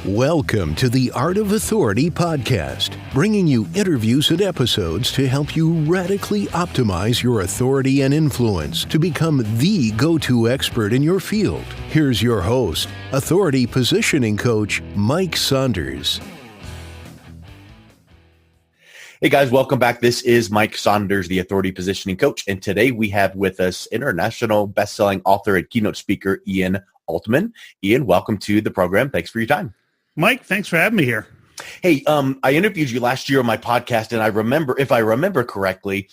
Welcome to the Art of Authority podcast, bringing you interviews and episodes to help you radically optimize your authority and influence to become the go-to expert in your field. Here's your host, authority positioning coach, Mike Saunders. Hey guys, welcome back. This is Mike Saunders, the authority positioning coach. And today we have with us international best-selling author and keynote speaker, Ian Altman. Ian, welcome to the program. Thanks for your time. Mike, thanks for having me here. Hey, I interviewed you last year on my podcast, and I remember, if I remember correctly,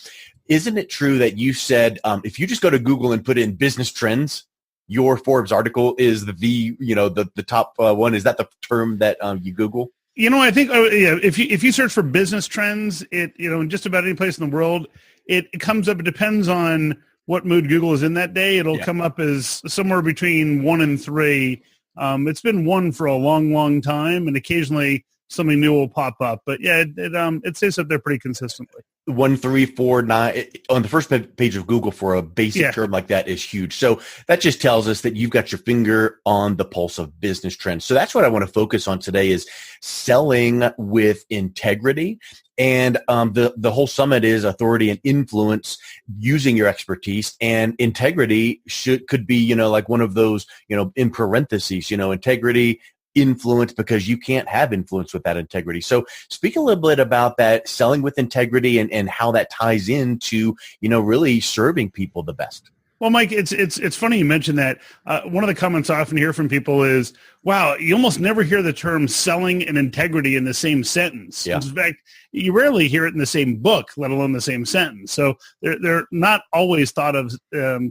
isn't it true that you said if you just go to Google and put in business trends, your Forbes article is the top one? Is that the term that you Google? I think if you search for business trends, in just about any place in the world, it comes up. It depends on what mood Google is in that day. It'll come up as somewhere between 1 and 3. It's been 1 for a long, long time, and occasionally something new will pop up. But yeah, it stays up there pretty consistently. 1, 3, 4, 9 on the first page of Google for a basic term like that is huge. So that just tells us that you've got your finger on the pulse of business trends. So that's what I want to focus on today is selling with integrity. And the whole summit is authority and influence using your expertise, and integrity could be, like one of those, in parentheses, integrity, influence, because you can't have influence without integrity. So speak a little bit about that, selling with integrity, and how that ties into, really serving people the best. Well, Mike, it's funny you mentioned that. One of the comments I often hear from people is, wow, you almost never hear the term selling and integrity in the same sentence. Yeah. In fact, you rarely hear it in the same book, let alone the same sentence. So they're not always thought of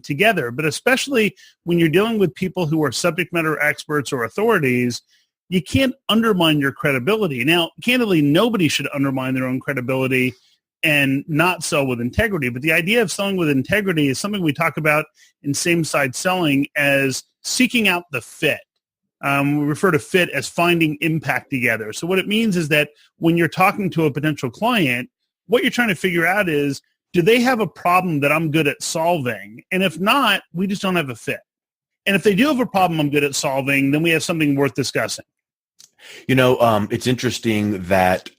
together, but especially when you're dealing with people who are subject matter experts or authorities, you can't undermine your credibility. Now, candidly, nobody should undermine their own credibility and not sell with integrity. But the idea of selling with integrity is something we talk about in same-side selling as seeking out the fit. We refer to fit as finding impact together. So what it means is that when you're talking to a potential client, what you're trying to figure out is, do they have a problem that I'm good at solving? And if not, we just don't have a fit. And if they do have a problem I'm good at solving, then we have something worth discussing. It's interesting that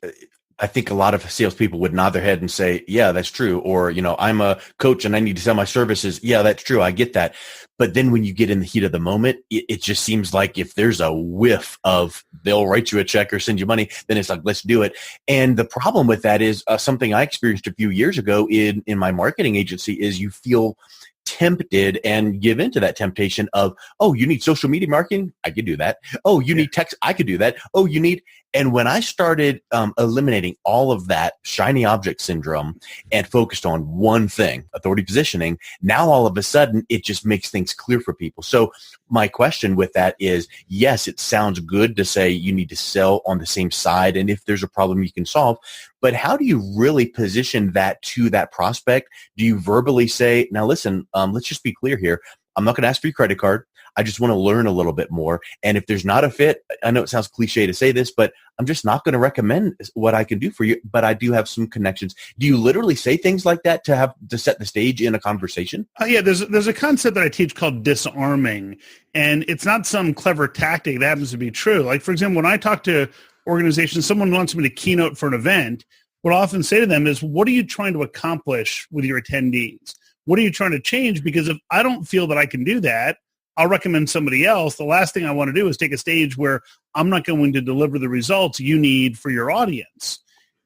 I think a lot of salespeople would nod their head and say, yeah, that's true. Or, I'm a coach and I need to sell my services. Yeah, that's true. I get that. But then when you get in the heat of the moment, it just seems like if there's a whiff of they'll write you a check or send you money, then it's like, let's do it. And the problem with that is something I experienced a few years ago in my marketing agency is you feel tempted and give into that temptation of, oh, you need social media marketing? I could do that. Oh, you need text? I could do that. Oh, you need... And when I started eliminating all of that shiny object syndrome and focused on one thing, authority positioning, now all of a sudden it just makes things clear for people. So my question with that is, yes, it sounds good to say you need to sell on the same side, and if there's a problem you can solve, but how do you really position that to that prospect? Do you verbally say, now listen, let's just be clear here. I'm not going to ask for your credit card. I just want to learn a little bit more. And if there's not a fit, I know it sounds cliche to say this, but I'm just not going to recommend what I can do for you, but I do have some connections. Do you literally say things like that to set the stage in a conversation? Yeah, there's a concept that I teach called disarming, and it's not some clever tactic that happens to be true. Like, for example, when I talk to organizations, someone wants me to keynote for an event, what I often say to them is, what are you trying to accomplish with your attendees? What are you trying to change? Because if I don't feel that I can do that, I'll recommend somebody else. The last thing I want to do is take a stage where I'm not going to deliver the results you need for your audience.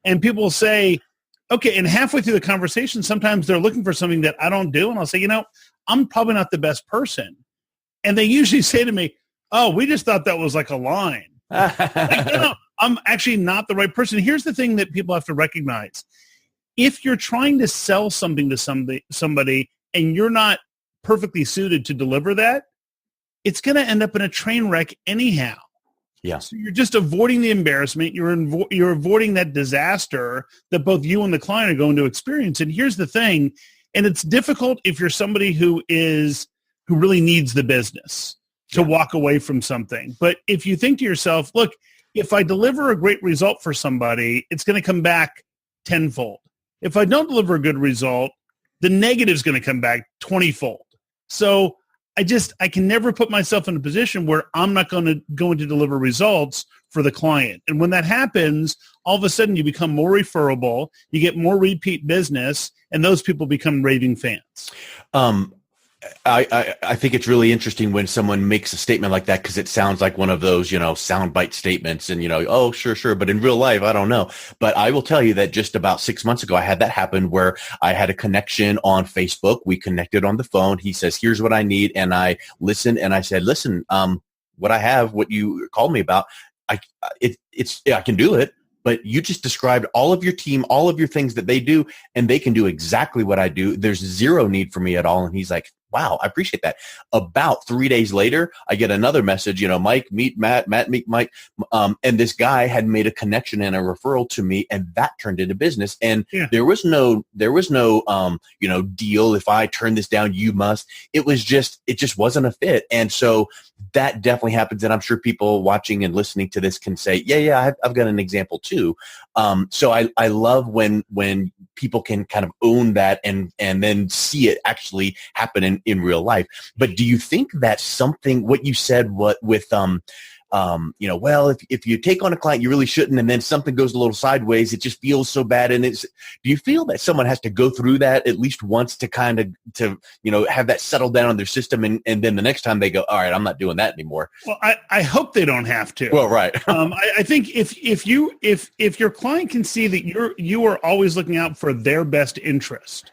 And people will say, okay, and halfway through the conversation, sometimes they're looking for something that I don't do. And I'll say, I'm probably not the best person. And they usually say to me, oh, we just thought that was like a line. Like, I'm actually not the right person. Here's the thing that people have to recognize. If you're trying to sell something to somebody and you're not perfectly suited to deliver that, it's going to end up in a train wreck anyhow. Yeah. So you're just avoiding the embarrassment. You're avoiding that disaster that both you and the client are going to experience. And here's the thing, and it's difficult if you're somebody who really needs the business to walk away from something. But if you think to yourself, look, if I deliver a great result for somebody, it's going to come back tenfold. If I don't deliver a good result, the negative is going to come back 20-fold. So I can never put myself in a position where I'm not going to deliver results for the client. And when that happens, all of a sudden you become more referable, you get more repeat business, and those people become raving fans. I think it's really interesting when someone makes a statement like that, because it sounds like one of those, soundbite statements and, oh, sure. But in real life, I don't know. But I will tell you that just about 6 months ago, I had that happen where I had a connection on Facebook. We connected on the phone. He says, here's what I need. And I listened and I said, listen, what I have, what you called me about, I can do it. But you just described all of your team, all of your things that they do, and they can do exactly what I do. There's zero need for me at all. And he's like, wow, I appreciate that. About 3 days later, I get another message, Mike, meet Matt, meet Mike. And this guy had made a connection and a referral to me, and that turned into business. And there was no, deal. If I turn this down, you must. It just wasn't a fit. And so that definitely happens. And I'm sure people watching and listening to this can say, I've got an example too. So I love when people can kind of own that and then see it actually happen in real life. But do you think that's something, what you said, if you take on a client, you really shouldn't, and then something goes a little sideways, it just feels so bad. And do you feel that someone has to go through that at least once to have that settle down on their system, and then the next time they go, all right, I'm not doing that anymore? Well, I hope they don't have to. Well, right. I think if your client can see that you are always looking out for their best interest,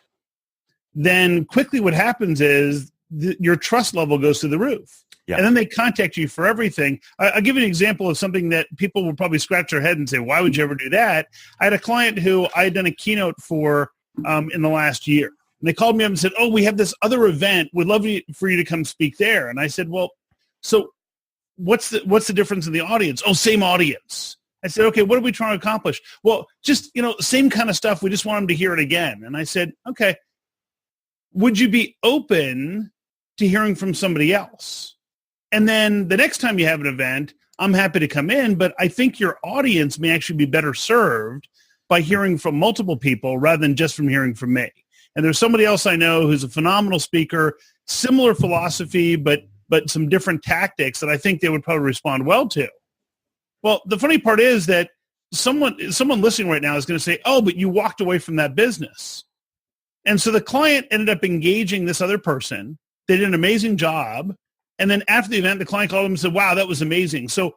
then quickly what happens is your trust level goes through the roof. Yeah. And then they contact you for everything. I'll give you an example of something that people will probably scratch their head and say, why would you ever do that? I had a client who I had done a keynote for in the last year. And they called me up and said, oh, we have this other event. We'd love for you to come speak there. And I said, well, so what's the difference in the audience? Oh, same audience. I said, okay, what are we trying to accomplish? Well, just, same kind of stuff. We just want them to hear it again. And I said, okay, would you be open to hearing from somebody else? And then the next time you have an event, I'm happy to come in, but I think your audience may actually be better served by hearing from multiple people rather than just from hearing from me. And there's somebody else I know who's a phenomenal speaker, similar philosophy, but some different tactics that I think they would probably respond well to. Well, the funny part is that someone listening right now is going to say, oh, but you walked away from that business. And so the client ended up engaging this other person. They did an amazing job. And then after the event, the client called them and said, wow, that was amazing. So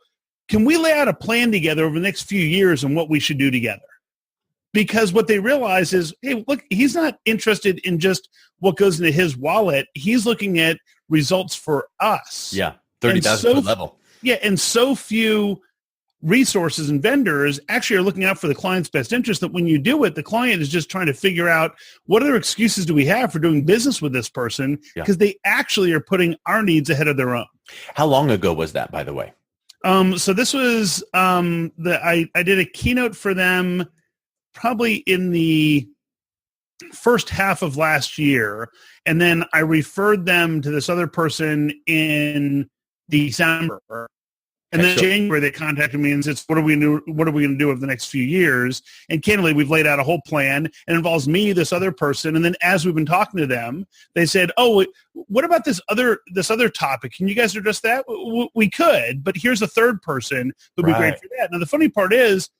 can we lay out a plan together over the next few years on what we should do together? Because what they realize is, hey, look, he's not interested in just what goes into his wallet. He's looking at results for us. Yeah, 30,000 foot level. Yeah, and so few resources and vendors actually are looking out for the client's best interest that when you do it, the client is just trying to figure out what other excuses do we have for doing business with this person, because they actually are putting our needs ahead of their own. How long ago was that, by the way? So this was I did a keynote for them probably in the first half of last year, and then I referred them to this other person in December. And then in January, they contacted me and said, what are we going to do over the next few years? And candidly, we've laid out a whole plan. It involves me, this other person. And then as we've been talking to them, they said, oh, what about this other topic? Can you guys address that? We could, but here's a third person who'd be great for that. Now, the funny part is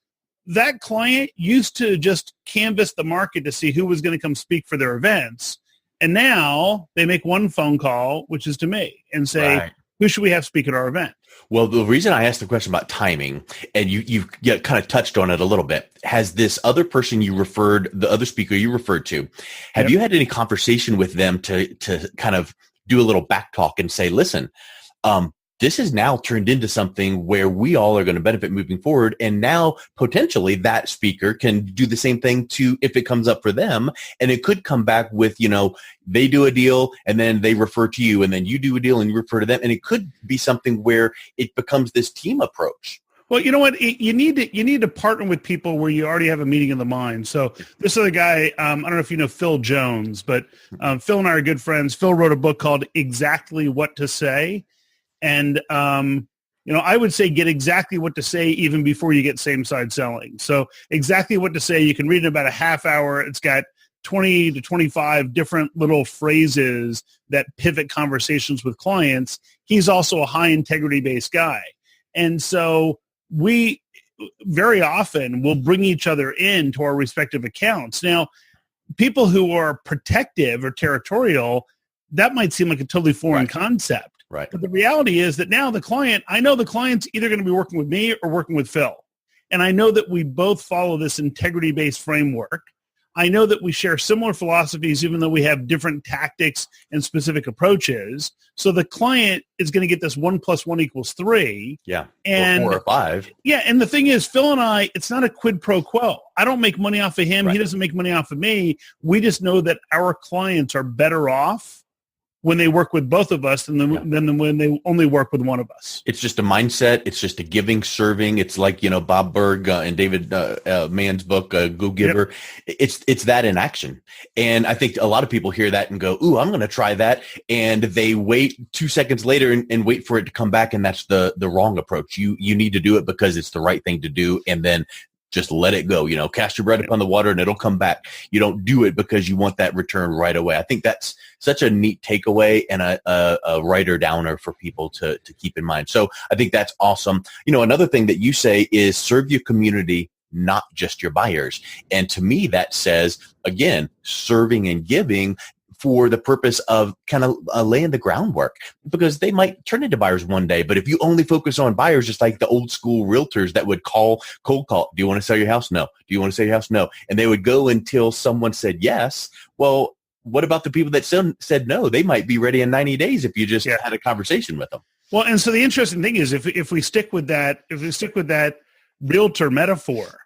that client used to just canvass the market to see who was going to come speak for their events. And now they make one phone call, which is to me, and say, who should we have speak at our event? Well, the reason I asked the question about timing, and you've kind of touched on it a little bit, has this other person you referred, the other speaker you referred to, have you had any conversation with them to kind of do a little back talk and say, listen, this has now turned into something where we all are going to benefit moving forward. And now potentially that speaker can do the same thing too, if it comes up for them. And it could come back with, they do a deal and then they refer to you, and then you do a deal and you refer to them. And it could be something where it becomes this team approach. Well, you know what? You need to partner with people where you already have a meeting in the mind. So this other guy, I don't know if you know Phil Jones, but Phil and I are good friends. Phil wrote a book called Exactly What to Say. And, I would say get exactly what to say even before you get same-side selling. So exactly what to say, you can read in about a half hour. It's got 20 to 25 different little phrases that pivot conversations with clients. He's also a high integrity based guy. And so we very often will bring each other into our respective accounts. Now, people who are protective or territorial, that might seem like a totally foreign concept. Right. But the reality is that now I know the client's either going to be working with me or working with Phil. And I know that we both follow this integrity-based framework. I know that we share similar philosophies, even though we have different tactics and specific approaches. So the client is going to get this 1 + 1 = 3. Yeah. And or 4 or 5. Yeah. And the thing is, Phil and I, it's not a quid pro quo. I don't make money off of him. Right. He doesn't make money off of me. We just know that our clients are better off when they work with both of us than when they only work with one of us. It's just a mindset. It's just a giving, serving. It's like, Bob Berg and David Mann's book, Go Giver. Yep. It's that in action. And I think a lot of people hear that and go, ooh, I'm going to try that. And they wait 2 seconds later and wait for it to come back. And that's the wrong approach. You need to do it because it's the right thing to do. And then just let it go, cast your bread upon the water and it'll come back. You don't do it because you want that return right away. I think that's such a neat takeaway and a writer downer for people to keep in mind. So I think that's awesome. Another thing that you say is serve your community, not just your buyers. And to me, that says, again, serving and giving for the purpose of kind of laying the groundwork, because they might turn into buyers one day. But if you only focus on buyers, just like the old school realtors that would cold call, do you want to sell your house? No. Do you want to sell your house? No. And they would go until someone said yes. Well, what about the people that said no? They might be ready in 90 days if you just had a conversation with them. Well, and so the interesting thing is if we stick with that realtor metaphor,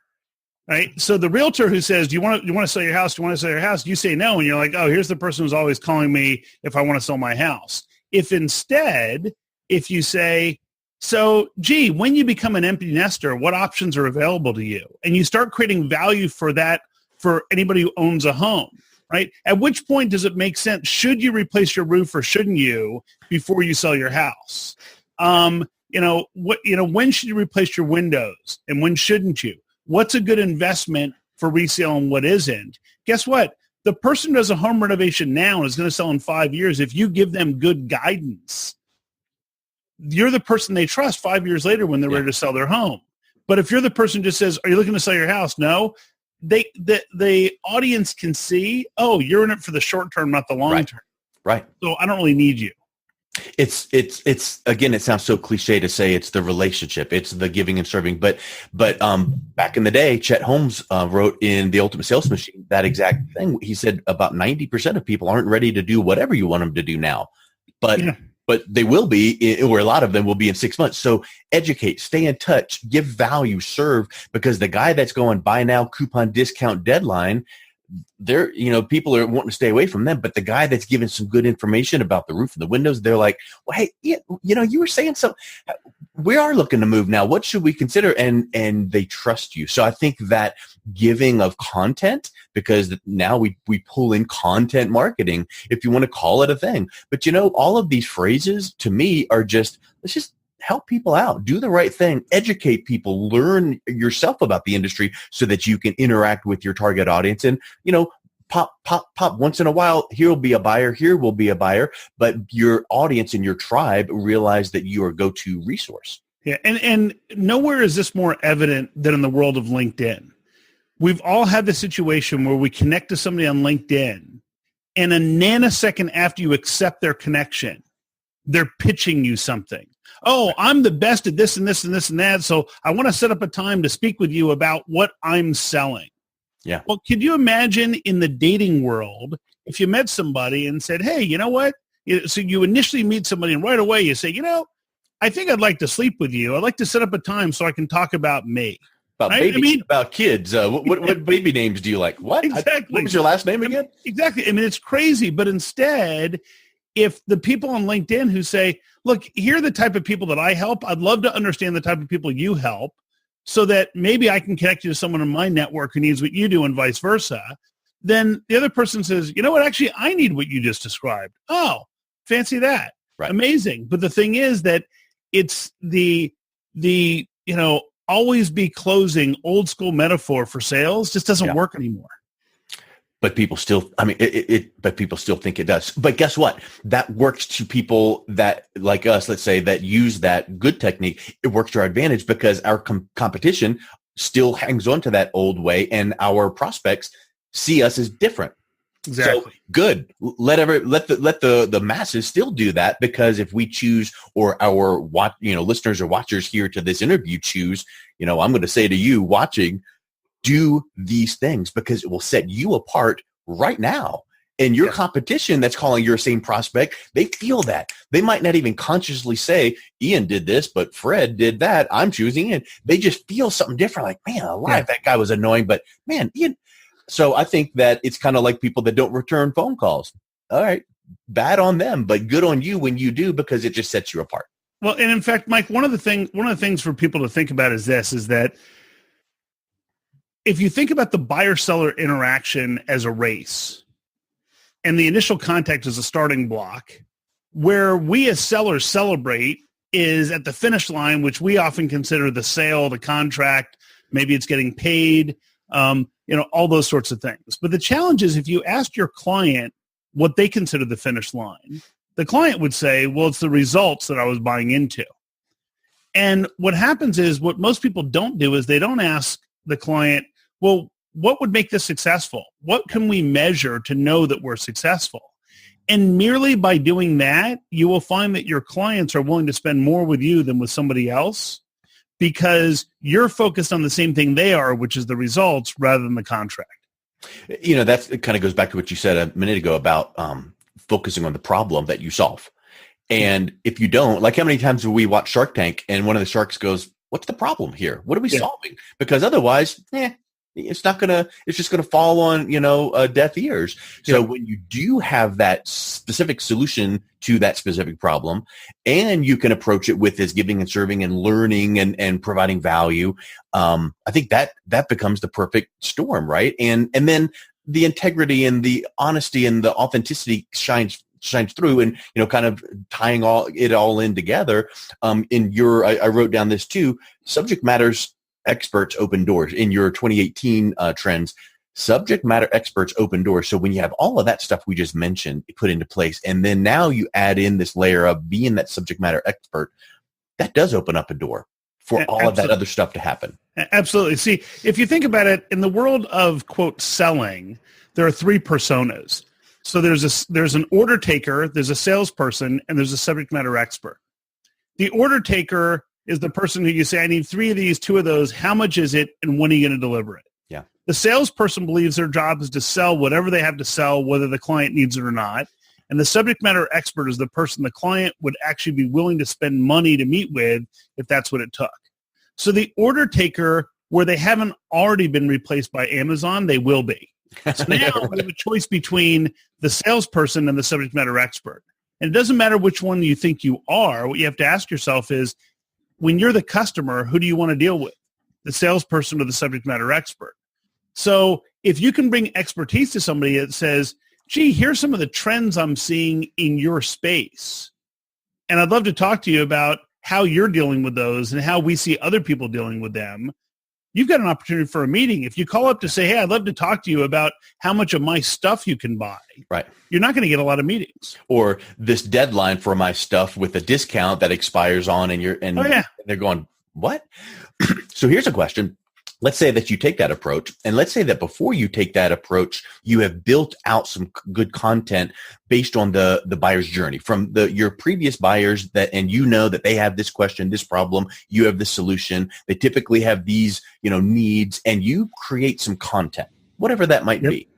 right? So the realtor who says, do you want to sell your house? Do you want to sell your house? You say no. And you're like, oh, here's the person who's always calling me if I want to sell my house. If you say, so, gee, when you become an empty nester, what options are available to you? And you start creating value for that, for anybody who owns a home, right? At which point does it make sense? Should you replace your roof or shouldn't you before you sell your house? When should you replace your windows and when shouldn't you? What's a good investment for resale and what isn't? Guess what? The person who does a home renovation now and is going to sell in 5 years, if you give them good guidance, you're the person they trust 5 years later when they're ready to sell their home. But if you're the person who just says, are you looking to sell your house? No. The audience can see, oh, you're in it for the short term, not the long term. Right. So I don't really need you. It's again, it sounds so cliche to say it's the relationship, it's the giving and serving, but back in the day, Chet Holmes wrote in The Ultimate Sales Machine that exact thing. He said about 90% of people aren't ready to do whatever you want them to do now, but they will be, or a lot of them will be in 6 months. So educate, stay in touch, give value, serve, because the guy that's going buy now, coupon discount deadline, they're, people are wanting to stay away from them, but the guy that's giving some good information about the roof and the windows, they're like, well, hey, you were saying something. We are looking to move now. What should we consider? And they trust you. So I think that giving of content, because now we pull in content marketing, if you want to call it a thing. But all of these phrases to me are let's just help people out, do the right thing, educate people, learn yourself about the industry so that you can interact with your target audience. And, pop once in a while, here will be a buyer, here will be a buyer, but your audience and your tribe realize that you are a go-to resource. Yeah. And nowhere is this more evident than in the world of LinkedIn. We've all had the situation where we connect to somebody on LinkedIn and a nanosecond after you accept their connection, they're pitching you something. Oh, I'm the best at this and this and this and that. So I want to set up a time to speak with you about what I'm selling. Yeah. Well, could you imagine in the dating world, if you met somebody and said, hey, you know what? So you initially meet somebody and right away you say, I think I'd like to sleep with you. I'd like to set up a time so I can talk about me. About babies, about kids. What baby names do you like? What? Exactly. What was your last name again? Exactly. It's crazy. But instead, if the people on LinkedIn who say, look, here are the type of people that I help, I'd love to understand the type of people you help so that maybe I can connect you to someone in my network who needs what you do and vice versa. Then the other person says, you know what, actually, I need what you just described. Oh, fancy that. Right. Amazing. But the thing is that it's the always be closing old school metaphor for sales just doesn't work anymore. But people still, I mean, but people still think it does. But guess what? That works to people that, like us, let's say, that use that good technique. It works to our advantage because our competition still hangs on to that old way, and our prospects see us as different. Exactly. So good. Let the masses still do that, because if we choose, or our listeners or watchers here to this interview choose, I'm going to say to you watching, do these things, because it will set you apart right now. And your competition that's calling your same prospect, they feel that. They might not even consciously say, Ian did this, but Fred did that. I'm choosing Ian. They just feel something different. Like, man, alive, that guy was annoying, but man, Ian. So I think that it's kind of like people that don't return phone calls. All right, bad on them, but good on you when you do, because it just sets you apart. Well, and in fact, Mike, one of the things for people to think about is that if you think about the buyer-seller interaction as a race, and the initial contact is a starting block, where we as sellers celebrate is at the finish line, which we often consider the sale, the contract, maybe it's getting paid, all those sorts of things. But the challenge is, if you asked your client what they consider the finish line, the client would say, well, it's the results that I was buying into. And what happens is, what most people don't do is they don't ask the client, well, what would make this successful? What can we measure to know that we're successful? And merely by doing that, you will find that your clients are willing to spend more with you than with somebody else, because you're focused on the same thing they are, which is the results rather than the contract. It kind of goes back to what you said a minute ago about focusing on the problem that you solve. And if you don't, like, how many times have we watched Shark Tank and one of the sharks goes, what's the problem here? What are we solving? Because otherwise, it's just gonna fall on, deaf ears. So when you do have that specific solution to that specific problem, and you can approach it with this giving and serving and learning and providing value, I think that becomes the perfect storm, right? And then the integrity and the honesty and the authenticity shines through, and kind of tying it all in together. I wrote down this too: subject matters experts open doors. In your 2018 trends, subject matter experts open doors. So when you have all of that stuff we just mentioned put into place, and then now you add in this layer of being that subject matter expert, that does open up a door for all of that other stuff to happen. Absolutely. See, if you think about it, in the world of, quote, selling, there are three personas. So there's an order taker, there's a salesperson, and there's a subject matter expert. The order taker is the person who you say, I need 3 of these, 2 of those. How much is it, and when are you going to deliver it? Yeah. The salesperson believes their job is to sell whatever they have to sell, whether the client needs it or not. And the subject matter expert is the person the client would actually be willing to spend money to meet with if that's what it took. So the order taker, where they haven't already been replaced by Amazon, they will be. So now we have a choice between the salesperson and the subject matter expert. And it doesn't matter which one you think you are. What you have to ask yourself is, when you're the customer, who do you want to deal with? The salesperson or the subject matter expert? So if you can bring expertise to somebody that says, gee, here's some of the trends I'm seeing in your space, and I'd love to talk to you about how you're dealing with those and how we see other people dealing with them, you've got an opportunity for a meeting. If you call up to say, hey, I'd love to talk to you about how much of my stuff you can buy, right, you're not going to get a lot of meetings. Or this deadline for my stuff with a discount that expires on, and they're going, what? So here's a question. Let's say that you take that approach, and let's say that before you take that approach, you have built out some good content based on the buyer's journey from your previous buyers, and that they have this question, this problem, you have this solution. They typically have these, needs, and you create some content, whatever that might be.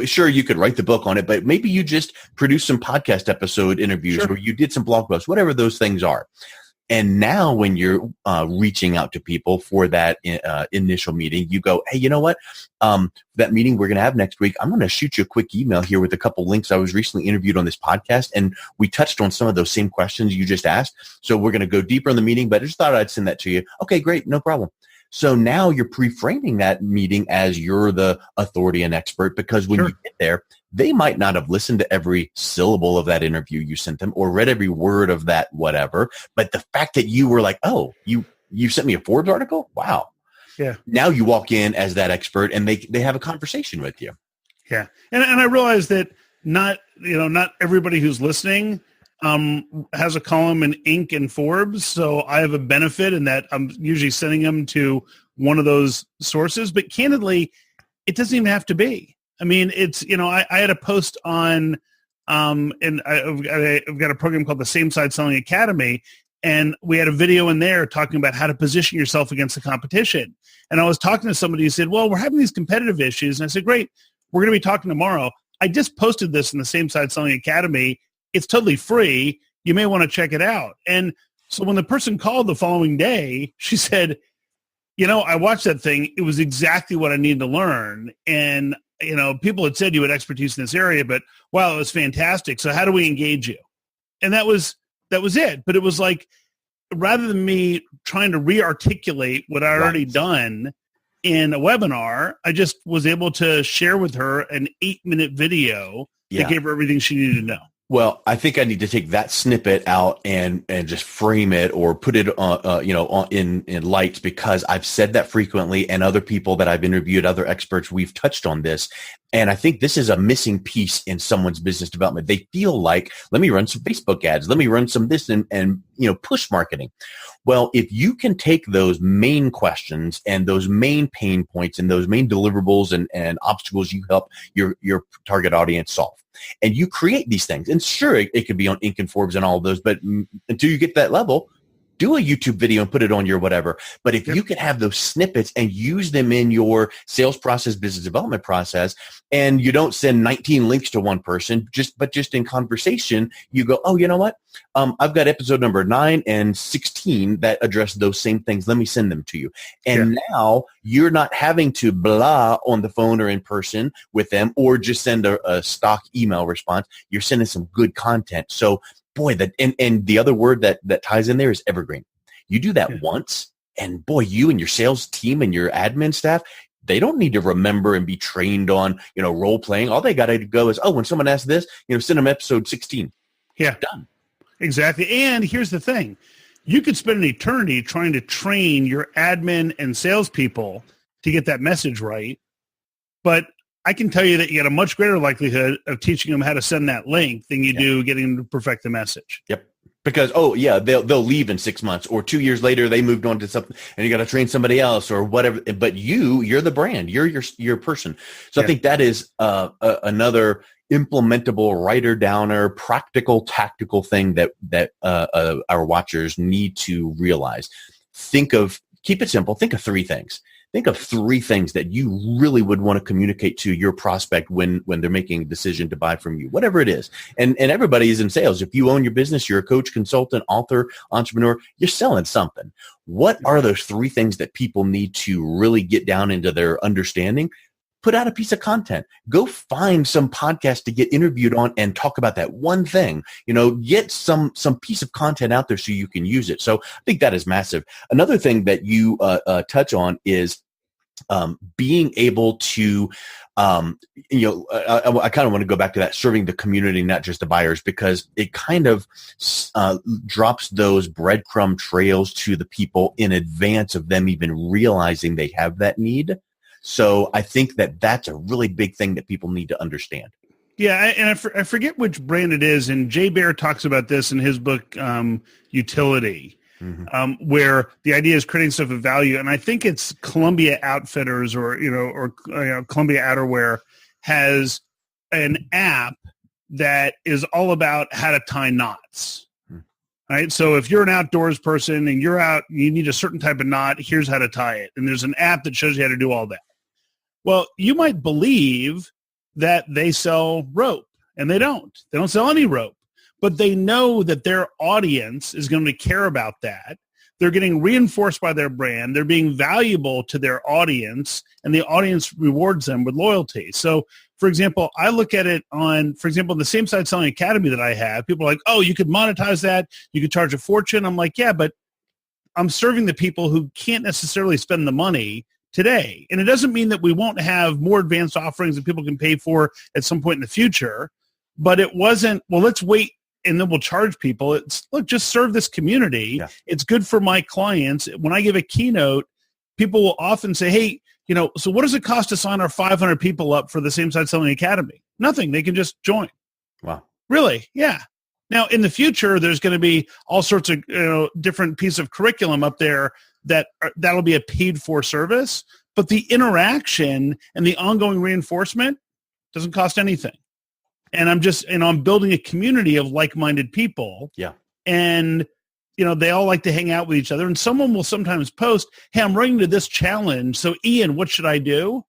Sure, you could write the book on it, but maybe you just produce some podcast episode interviews, or you did some blog posts, whatever those things are. And now when you're reaching out to people for that initial meeting, you go, hey, you know what? That meeting we're going to have next week, I'm going to shoot you a quick email here with a couple links. I was recently interviewed on this podcast, and we touched on some of those same questions you just asked. So we're going to go deeper in the meeting, but I just thought I'd send that to you. Okay, great. No problem. So now you're pre-framing that meeting as you're the authority and expert, because when you get there, they might not have listened to every syllable of that interview you sent them or read every word of that whatever. But the fact that you were like, oh, you sent me a Forbes article? Wow. Yeah. Now you walk in as that expert, and they have a conversation with you. Yeah. And I realize that not everybody who's listening has a column in Inc. and Forbes. So I have a benefit in that I'm usually sending them to one of those sources. But candidly, it doesn't even have to be. I mean, it's, I had a post on, and I've got a program called the Same Side Selling Academy. And we had a video in there talking about how to position yourself against the competition. And I was talking to somebody who said, well, we're having these competitive issues. And I said, great, we're going to be talking tomorrow. I just posted this in the Same Side Selling Academy. It's totally free. You may want to check it out. And so when the person called the following day, she said, I watched that thing. It was exactly what I needed to learn. And, people had said you had expertise in this area, but wow, it was fantastic. So how do we engage you? And that was it. But it was like, rather than me trying to re-articulate what I already done in a webinar, I just was able to share with her an 8-minute video that gave her everything she needed to know. Well, I think I need to take that snippet out and just frame it or put it in lights, because I've said that frequently, and other people that I've interviewed, other experts, we've touched on this. And I think this is a missing piece in someone's business development. They feel like, let me run some Facebook ads, let me run some this and push marketing. Well, if you can take those main questions and those main pain points and those main deliverables and obstacles you help your target audience solve, and you create these things, and sure, it could be on Inc. and Forbes and all of those, but until you get to that level, do a YouTube video and put it on your whatever. But if you can have those snippets and use them in your sales process, business development process, and you don't send 19 links to one person, but just in conversation, you go, oh, you know what? I've got episode number 9 and 16 that address those same things. Let me send them to you. And now you're not having to blah on the phone or in person with them, or just send a stock email response. You're sending some good content. So boy, and the other word that ties in there is evergreen. You do that once, and boy, you and your sales team and your admin staff, they don't need to remember and be trained on, role playing. All they got to go is, when someone asks this, send them episode 16. Yeah. Done. Exactly. And here's the thing. You could spend an eternity trying to train your admin and salespeople to get that message right. But I can tell you that you get a much greater likelihood of teaching them how to send that link than you do getting them to perfect the message. Yep. Because, they'll leave in 6 months, or 2 years later, they moved on to something and you got to train somebody else or whatever. But you're the brand, you're your person. So I think that is another implementable, writer downer, practical, tactical thing that our watchers need to realize. Keep it simple. Think of 3 things. Think of 3 things that you really would want to communicate to your prospect when they're making a decision to buy from you, whatever it is. And everybody is in sales. If you own your business, you're a coach, consultant, author, entrepreneur, you're selling something. What are those 3 things that people need to really get down into their understanding? Put out a piece of content. Go find some podcast to get interviewed on and talk about that one thing. Get some piece of content out there so you can use it. So I think that is massive. Another thing that you touch on is being able to, I kind of want to go back to that, serving the community, not just the buyers, because it kind of drops those breadcrumb trails to the people in advance of them even realizing they have that need. So I think that's a really big thing that people need to understand. Yeah, and I forget which brand it is, and Jay Baer talks about this in his book, Utility, where the idea is creating stuff of value. And I think it's Columbia Outfitters or Columbia Outerwear has an app that is all about how to tie knots. Right. So if you're an outdoors person and you're out, you need a certain type of knot, here's how to tie it. And there's an app that shows you how to do all that. Well, you might believe that they sell rope, and they don't. They don't sell any rope, but they know that their audience is going to care about that. They're getting reinforced by their brand. They're being valuable to their audience, and the audience rewards them with loyalty. So, for example, I look at it on, for example, the Same Side Selling Academy that I have. People are like, oh, you could monetize that. You could charge a fortune. I'm like, yeah, but I'm serving the people who can't necessarily spend the money today. And it doesn't mean that we won't have more advanced offerings that people can pay for at some point in the future. But it wasn't, well, let's wait and then we'll charge people. It's, look, just serve this community. Yeah. It's good for my clients. When I give a keynote, people will often say, hey, So what does it cost to sign our 500 people up for the Same Side Selling Academy? Nothing. They can just join. Wow. Really? Yeah. Now, in the future, there's going to be all sorts of different pieces of curriculum up there that'll be a paid-for service, but the interaction and the ongoing reinforcement doesn't cost anything. And I'm building a community of like-minded people. Yeah. And, they all like to hang out with each other. And someone will sometimes post, hey, I'm running to this challenge. So, Ian, what should I do?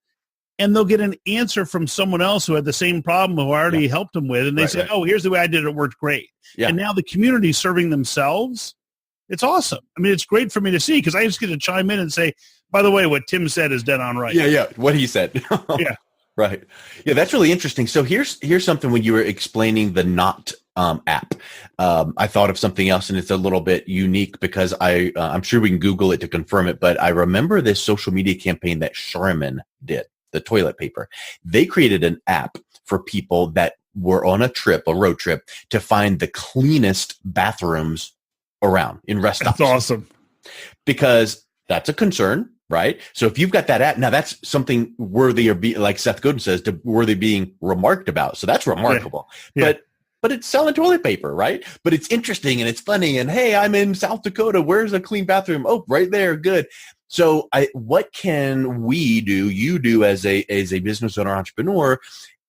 And they'll get an answer from someone else who had the same problem who I already helped them with. And they say, oh, here's the way I did it. It worked great. Yeah. And now the community serving themselves, it's awesome. I mean, it's great for me to see because I just get to chime in and say, by the way, what Tim said is dead on right. Yeah. What he said. Yeah. Right. Yeah, that's really interesting. So here's something when you were explaining the Not app. I thought of something else, and it's a little bit unique because I'm sure we can Google it to confirm it, but I remember this social media campaign that Charmin did, the toilet paper. They created an app for people that were on a road trip, to find the cleanest bathrooms around in rest stops. That's awesome. Because that's a concern. Right. So if you've got that app, now that's something worthy of like Seth Godin says, worthy being remarked about. So that's remarkable. Yeah. But it's selling toilet paper, right? But it's interesting and it's funny. And hey, I'm in South Dakota. Where's a clean bathroom? Oh, right there. Good. So what can we do? You do as a business owner, entrepreneur.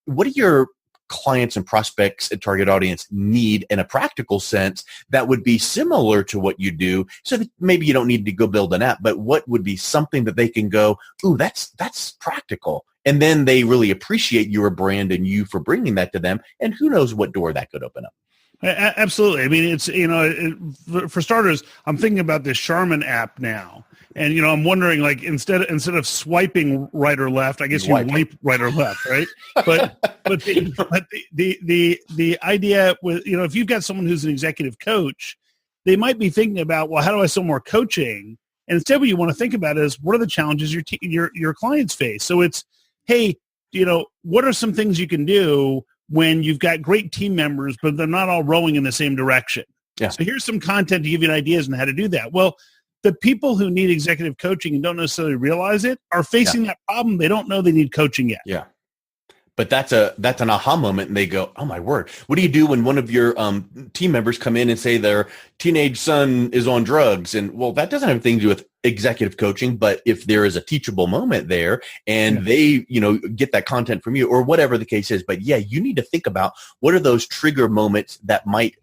What do your clients and prospects and target audience need in a practical sense that would be similar to what you do, so that maybe you don't need to go build an app, but what would be something that they can go, ooh, that's practical. And then they really appreciate your brand and you for bringing that to them. And who knows what door that could open up. Absolutely. I mean, it's, for starters, I'm thinking about this Charmin app now. And, I'm wondering, like, instead of swiping right or left, I guess you wipe right or left, right? But the idea with, if you've got someone who's an executive coach, they might be thinking about, well, how do I sell more coaching? And instead what you want to think about is, what are the challenges your clients face? So it's, hey, what are some things you can do when you've got great team members, but they're not all rowing in the same direction? Yeah. So here's some content to give you ideas on how to do that. Well, the people who need executive coaching and don't necessarily realize it are facing that problem. They don't know they need coaching yet. Yeah. But that's an aha moment, and they go, oh, my word. What do you do when one of your team members come in and say their teenage son is on drugs? And, well, that doesn't have anything to do with executive coaching, but if there is a teachable moment there and they, get that content from you or whatever the case is. But, yeah, you need to think about what are those trigger moments that might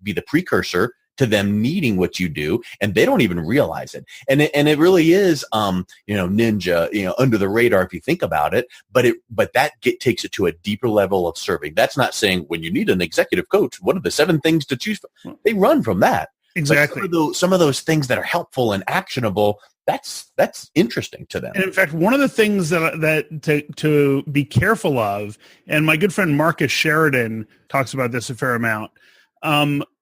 be the precursor to them needing what you do, and they don't even realize it. And it really is, ninja, under the radar if you think about it. But that takes it to a deeper level of serving. That's not saying when you need an executive coach, what are the 7 things to choose from? They run from that. Exactly. Some of those things that are helpful and actionable, that's interesting to them. And in fact, one of the things that to be careful of, and my good friend Marcus Sheridan talks about this a fair amount,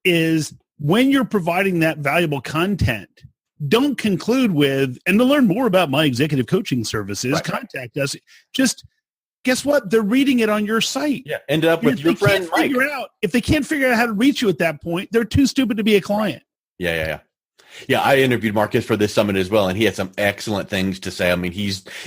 is when you're providing that valuable content, don't conclude with, and to learn more about my executive coaching services, contact us. Just guess what? They're reading it on your site. Yeah. End up with your friend Mike. If they can't figure out how to reach you at that point, they're too stupid to be a client. Yeah. Yeah, I interviewed Marcus for this summit as well, and he had some excellent things to say. I mean,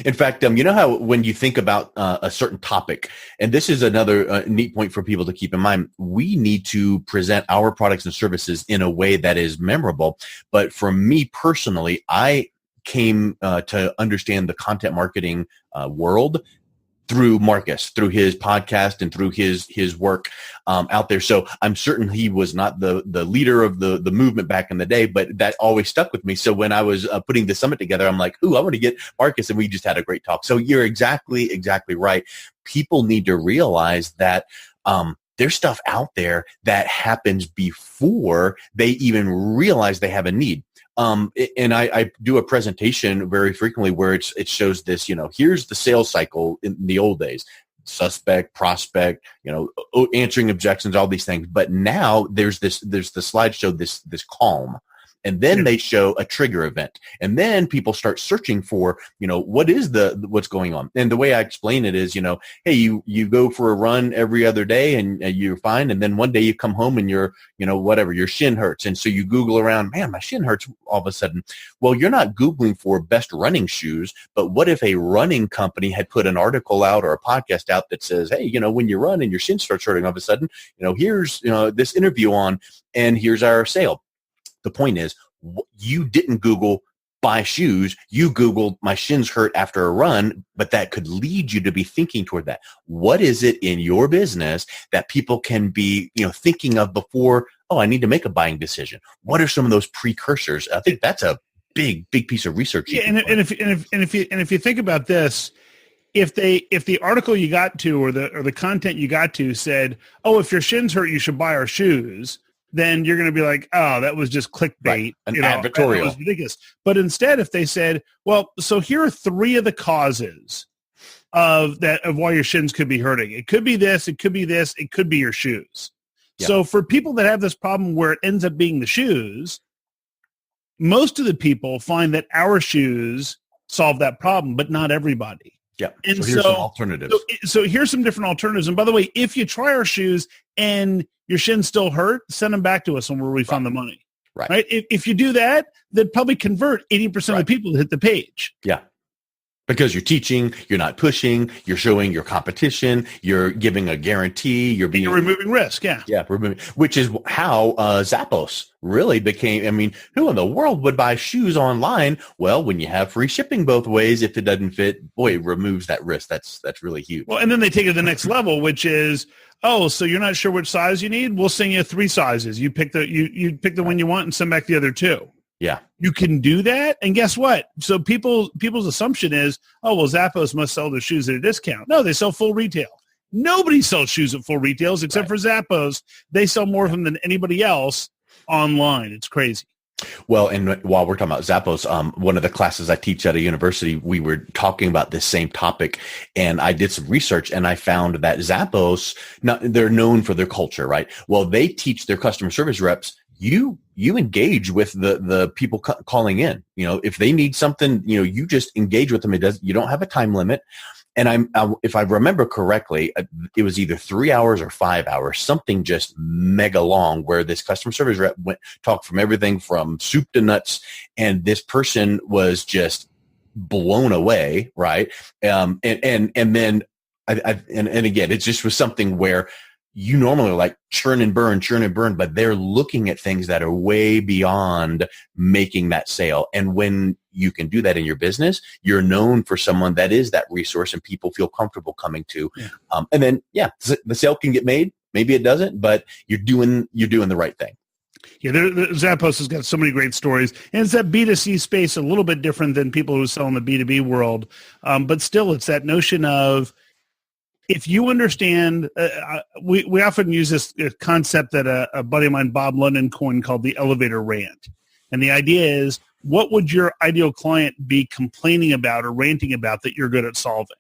in fact, you know how when you think about a certain topic, and this is another neat point for people to keep in mind, we need to present our products and services in a way that is memorable. But for me personally, I came to understand the content marketing world through Marcus, through his podcast and through his work out there. So I'm certain he was not the leader of the movement back in the day, but that always stuck with me. So when I was putting the summit together, I'm like, ooh, I want to get Marcus, and we just had a great talk. So you're exactly right. People need to realize that there's stuff out there that happens before they even realize they have a need. And I do a presentation very frequently where it shows this, here's the sales cycle in the old days, suspect, prospect, answering objections, all these things. But now there's the slideshow, this calm. And then they show a trigger event. And then people start searching for, what's going on. And the way I explain it is, hey, you go for a run every other day and you're fine. And then one day you come home and your shin hurts. And so you Google around, man, my shin hurts all of a sudden. Well, you're not Googling for best running shoes, but what if a running company had put an article out or a podcast out that says, hey, when you run and your shin starts hurting all of a sudden, here's, this interview on, and here's our sale. The point is, you didn't Google buy shoes. You Googled my shins hurt after a run, but that could lead you to be thinking toward that. What is it in your business that people can be, thinking of before, I need to make a buying decision? What are some of those precursors? I think that's a big piece of research. Yeah, and if you think about this, if the article you got to or the content you got to said, if your shins hurt, you should buy our shoes, then you're going to be like, oh, that was just clickbait. Right. An advertorial. That was ridiculous. But instead, if they said, well, so here are 3 of the causes of why your shins could be hurting. It could be this, it could be this, it could be your shoes. Yeah. So for people that have this problem where it ends up being the shoes, most of the people find that our shoes solve that problem, but not everybody. Yeah. And so here's some alternatives. So here's some different alternatives. And by the way, if you try our shoes and your shins still hurt, send them back to us on where we found the money. Right. If you do that, they'd probably convert 80% of the people that hit the page. Yeah. Because you're teaching, you're not pushing, you're showing your competition, you're giving a guarantee, you're removing risk. Yeah. Yeah. Which is how Zappos really became, who in the world would buy shoes online? Well, when you have free shipping both ways, if it doesn't fit, boy, it removes that risk. That's really huge. Well, and then they take it to the next level, which is, so you're not sure which size you need? We'll send you 3 sizes. You pick the one you want and send back the other 2. Yeah. You can do that. And guess what? So people's assumption is, Zappos must sell their shoes at a discount. No, they sell full retail. Nobody sells shoes at full retails except for Zappos. They sell more of them than anybody else online. It's crazy. Well, and while we're talking about Zappos, one of the classes I teach at a university, we were talking about this same topic, and I did some research, and I found that Zappos, they're known for their culture, right? Well, they teach their customer service reps, you engage with the people calling in. If they need something, you just engage with them. You don't have a time limit. And if I remember correctly, it was either 3 hours or 5 hours, something just mega long, where this customer service rep talked from everything from soup to nuts, and this person was just blown away, right? And then again, it just was something where you normally like churn and burn, but they're looking at things that are way beyond making that sale. And when you can do that in your business, you're known for someone that is that resource and people feel comfortable coming to. Yeah. And then, the sale can get made. Maybe it doesn't, but you're doing the right thing. Yeah, Zappos has got so many great stories. And it's that B2C space a little bit different than people who sell in the B2B world. But still, it's that notion of, if you understand, we often use this concept that a buddy of mine, Bob London, coined called the elevator rant. And the idea is, what would your ideal client be complaining about or ranting about that you're good at solving?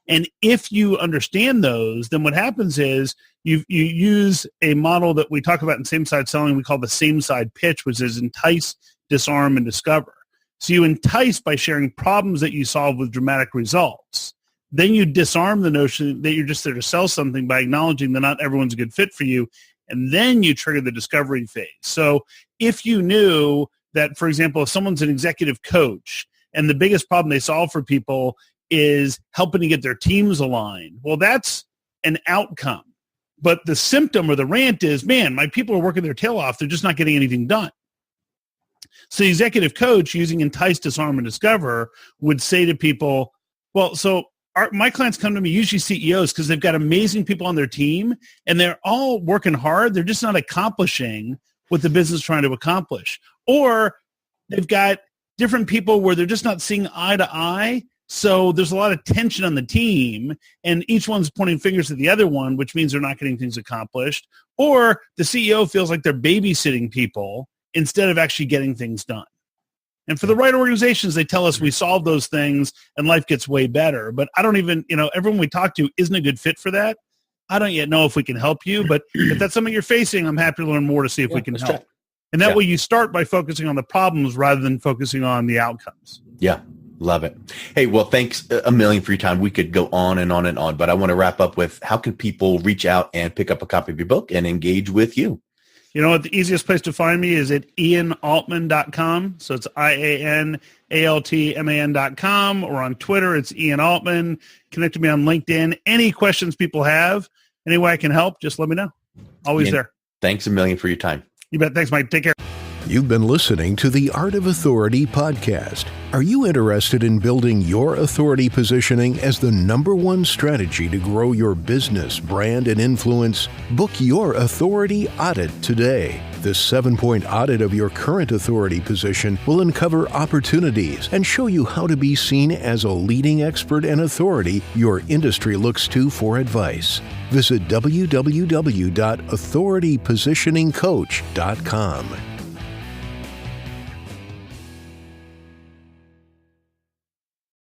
And if you understand those, then what happens is you use a model that we talk about in same-side selling we call the same-side pitch, which is entice, disarm, and discover. So you entice by sharing problems that you solve with dramatic results. Then you disarm the notion that you're just there to sell something by acknowledging that not everyone's a good fit for you. And then you trigger the discovery phase. So if you knew that, for example, if someone's an executive coach and the biggest problem they solve for people is helping to get their teams aligned, well, that's an outcome. But the symptom or the rant is, man, my people are working their tail off. They're just not getting anything done. So the executive coach, using entice, disarm, and discover, would say to people, well, so my clients come to me, usually CEOs, because they've got amazing people on their team and they're all working hard. They're just not accomplishing what the business is trying to accomplish. Or they've got different people where they're just not seeing eye to eye. So there's a lot of tension on the team and each one's pointing fingers at the other one, which means they're not getting things accomplished. Or the CEO feels like they're babysitting people instead of actually getting things done. And for the right organizations, they tell us we solve those things and life gets way better. But I don't even, everyone we talk to isn't a good fit for that. I don't yet know if we can help you. But if that's something you're facing, I'm happy to learn more to see if we can help. And that Yeah. way you start by focusing on the problems rather than focusing on the outcomes. Yeah. Love it. Hey, well, thanks a million for your time. We could go on and on and on, but I want to wrap up with how can people reach out and pick up a copy of your book and engage with you? You know what? The easiest place to find me is at ianaltman.com. So it's IANALTMAN.com, or on Twitter, it's Ian Altman. Connect with me on LinkedIn. Any questions people have, any way I can help, just let me know. Always Ian, there. Thanks a million for your time. You bet. Thanks, Mike. Take care. You've been listening to the Art of Authority podcast. Are you interested in building your authority positioning as the #1 strategy to grow your business, brand, and influence? Book your authority audit today. This 7-point audit of your current authority position will uncover opportunities and show you how to be seen as a leading expert and authority your industry looks to for advice. Visit www.authoritypositioningcoach.com.